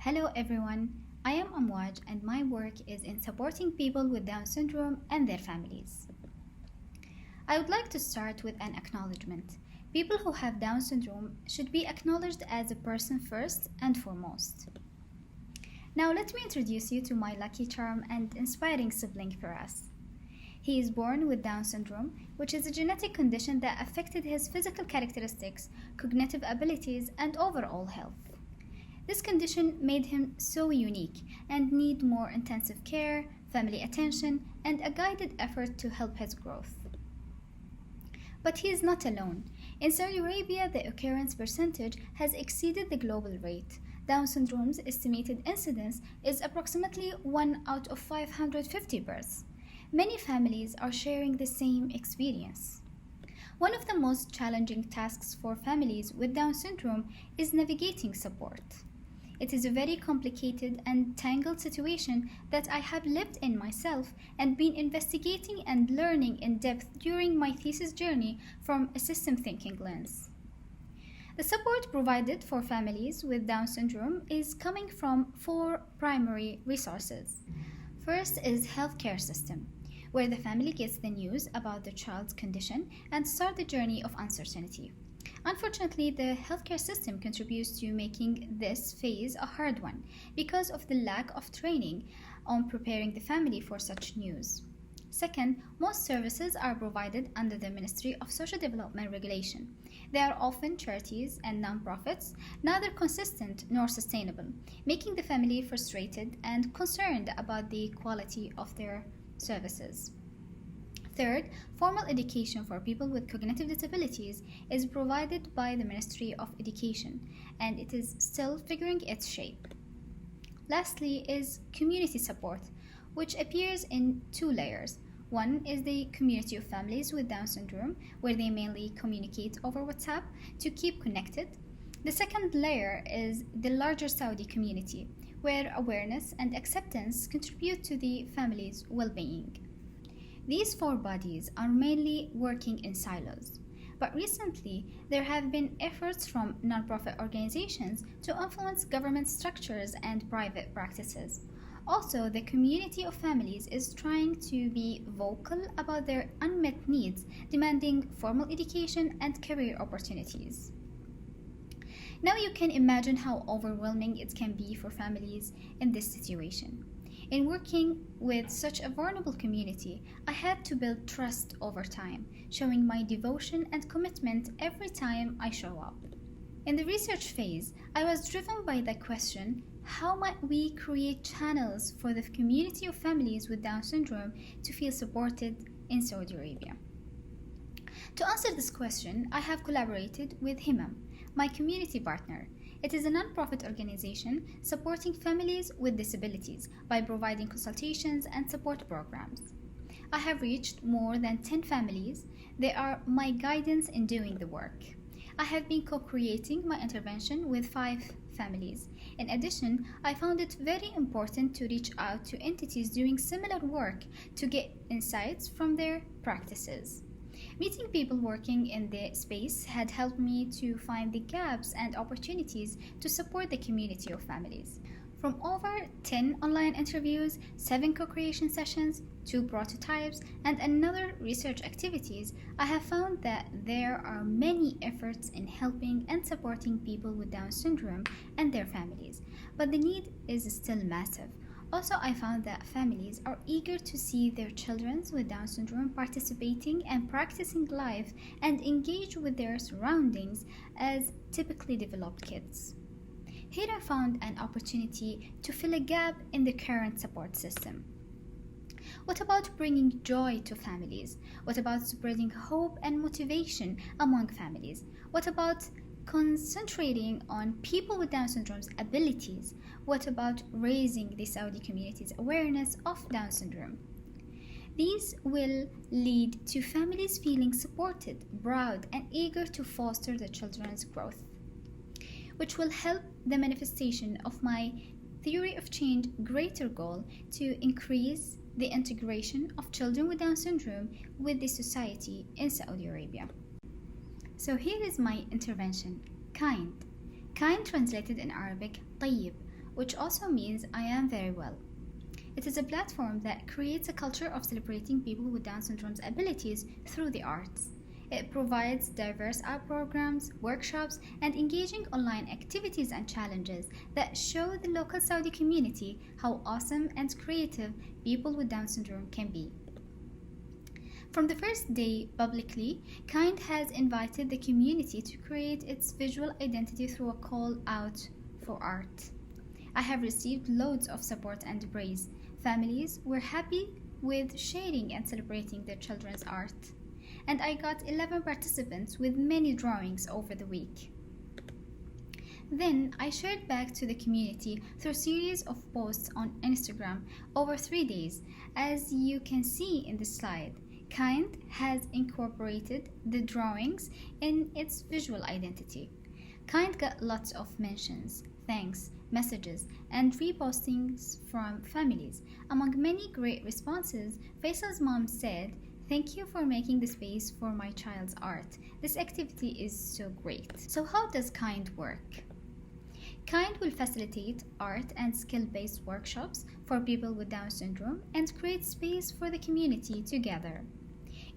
Hello everyone, I am Amwaj and my work is in supporting people with Down syndrome and their families. I would like to start with an acknowledgement. People who have Down syndrome should be acknowledged as a person first and foremost. Now let me introduce you to my lucky charm and inspiring sibling Firas. He is born with Down syndrome, which is a genetic condition that affected his physical characteristics, cognitive abilities, and overall health. This condition made him so unique and need more intensive care, family attention, and a guided effort to help his growth. But he is not alone. In Saudi Arabia, the occurrence percentage has exceeded the global rate. Down syndrome's estimated incidence is approximately 1 out of 550 births. Many families are sharing the same experience. One of the most challenging tasks for families with Down syndrome is navigating support. It is a very complicated and tangled situation that I have lived in myself and been investigating and learning in depth during my thesis journey from a system thinking lens. The support provided for families with Down syndrome is coming from 4 primary resources. First is healthcare system, where the family gets the news about the child's condition and start the journey of uncertainty. Unfortunately, the healthcare system contributes to making this phase a hard one because of the lack of training on preparing the family for such news. Second, most services are provided under the Ministry of Social Development regulation. They are often charities and non-profits, neither consistent nor sustainable, making the family frustrated and concerned about the quality of their services. Third, formal education for people with cognitive disabilities is provided by the Ministry of Education, and it is still figuring its shape. Lastly is community support, which appears in 2 layers. One is the community of families with Down syndrome, where they mainly communicate over WhatsApp to keep connected. The second layer is the larger Saudi community, where awareness and acceptance contribute to the family's well-being. These 4 bodies are mainly working in silos, but recently there have been efforts from nonprofit organizations to influence government structures and private practices. Also, the community of families is trying to be vocal about their unmet needs, demanding formal education and career opportunities. Now you can imagine how overwhelming it can be for families in this situation. In working with such a vulnerable community, I had to build trust over time, showing my devotion and commitment every time I show up. In the research phase, I was driven by the question, how might we create channels for the community of families with Down syndrome to feel supported in Saudi Arabia? To answer this question, I have collaborated with Himam, my community partner. It is a non-profit organization supporting families with disabilities by providing consultations and support programs. I have reached more than 10 families. They are my guidance in doing the work. I have been co-creating my intervention with 5 families. In addition, I found it very important to reach out to entities doing similar work to get insights from their practices. Meeting people working in the space had helped me to find the gaps and opportunities to support the community of families. From over 10 online interviews, 7 co-creation sessions, 2 prototypes, and another research activities, I have found that there are many efforts in helping and supporting people with Down syndrome and their families, but the need is still massive. Also, I found that families are eager to see their children with Down syndrome participating and practicing life and engage with their surroundings as typically developed kids. Here I found an opportunity to fill a gap in the current support system. What about bringing joy to families? What about spreading hope and motivation among families? What about concentrating on people with Down syndrome's abilities? What about raising the Saudi community's awareness of Down syndrome? These will lead to families feeling supported, proud, and eager to foster the children's growth, which will help the manifestation of my theory of change greater goal to increase the integration of children with Down syndrome with the society in Saudi Arabia. So here is my intervention, kind. Kind translated in Arabic, طيب, which also means I am very well. It is a platform that creates a culture of celebrating people with Down syndrome's abilities through the arts. It provides diverse art programs, workshops, and engaging online activities and challenges that show the local Saudi community how awesome and creative people with Down syndrome can be. From the first day publicly, Kind has invited the community to create its visual identity through a call out for art. I have received loads of support and praise. Families were happy with sharing and celebrating their children's art. And I got 11 participants with many drawings over the week. Then I shared back to the community through a series of posts on Instagram over 3 days. As you can see in the slide, Kind has incorporated the drawings in its visual identity. Kind got lots of mentions, thanks, messages, and repostings from families. Among many great responses, Faisal's mom said, "Thank you for making the space for my child's art. This activity is so great." So how does Kind work? Kind will facilitate art and skill-based workshops for people with Down syndrome and create space for the community to gather.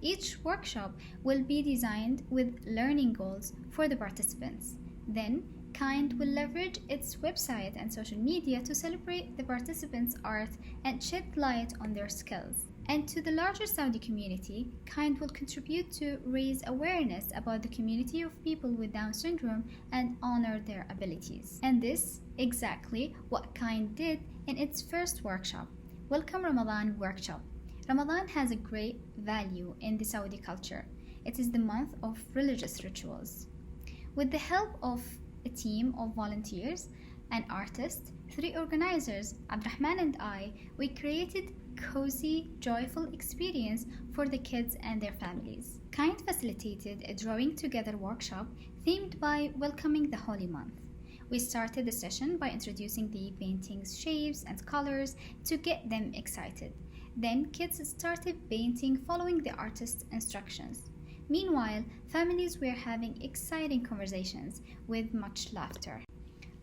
Each workshop will be designed with learning goals for the participants. Then, Kind will leverage its website and social media to celebrate the participants' art and shed light on their skills. And to the larger Saudi community, Kind will contribute to raise awareness about the community of people with Down syndrome and honor their abilities. And this exactly what Kind did in its first workshop, Welcome Ramadan Workshop. Ramadan has a great value in the Saudi culture. It is the month of religious rituals. With the help of a team of volunteers and artists, 3 organizers, Abdurrahman and I, we created cozy, joyful experience for the kids and their families. Kind facilitated a drawing together workshop themed by welcoming the holy month. We started the session by introducing the painting's shapes and colors to get them excited. Then kids started painting following the artist's instructions. Meanwhile, families were having exciting conversations with much laughter.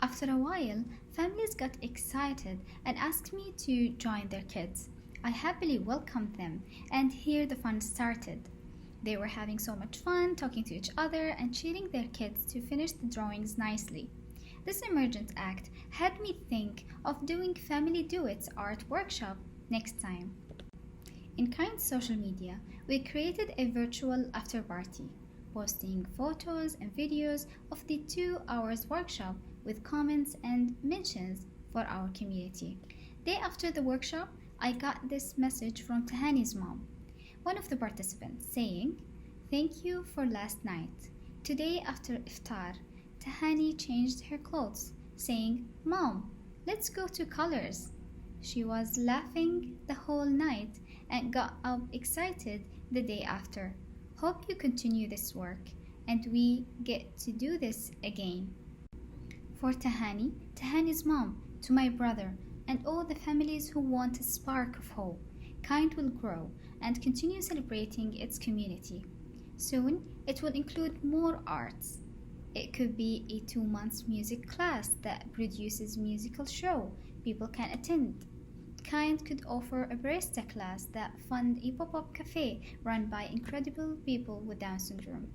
After a while, families got excited and asked me to join their kids. I happily welcomed them, and here the fun started. They were having so much fun talking to each other and cheering their kids to finish the drawings nicely. This emergent act had me think of doing Family Duets art workshop next time. In Kind's social media, we created a virtual after party, posting photos and videos of the 2 hours workshop with comments and mentions for our community. Day after the workshop, I got this message from Tahani's mom, one of the participants, saying, "Thank you for last night. Today after iftar, Tahani changed her clothes, saying, 'Mom, let's go to Colors.' She was laughing the whole night and got up excited the day after. Hope you continue this work and we get to do this again." For Tahani, Tahani's mom, to my brother, and all the families who want a spark of hope, Kind will grow and continue celebrating its community. Soon, it will include more arts. It could be a 2-month music class that produces musical show people can attend. Kind could offer a barista class that fund a pop-up cafe run by incredible people with Down syndrome.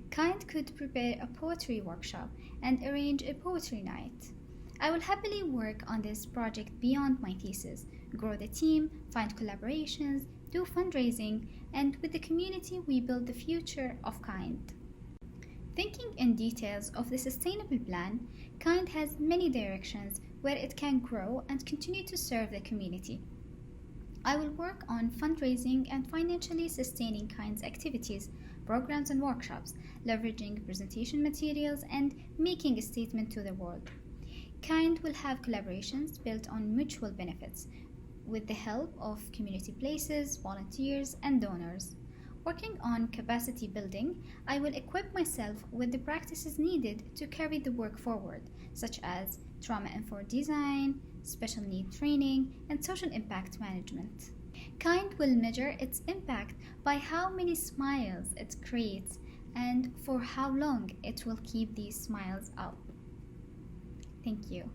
Kind could prepare a poetry workshop and arrange a poetry night. I will happily work on this project beyond my thesis, grow the team, find collaborations, do fundraising, and with the community we build the future of Kind. Thinking in details of the sustainable plan, Kind has many directions where it can grow and continue to serve the community. I will work on fundraising and financially sustaining Kind's activities, programs and workshops, leveraging presentation materials and making a statement to the world. Kind will have collaborations built on mutual benefits with the help of community places, volunteers and donors. Working on capacity building, I will equip myself with the practices needed to carry the work forward, such as trauma-informed design, special need training, and social impact management. Kind will measure its impact by how many smiles it creates and for how long it will keep these smiles up. Thank you.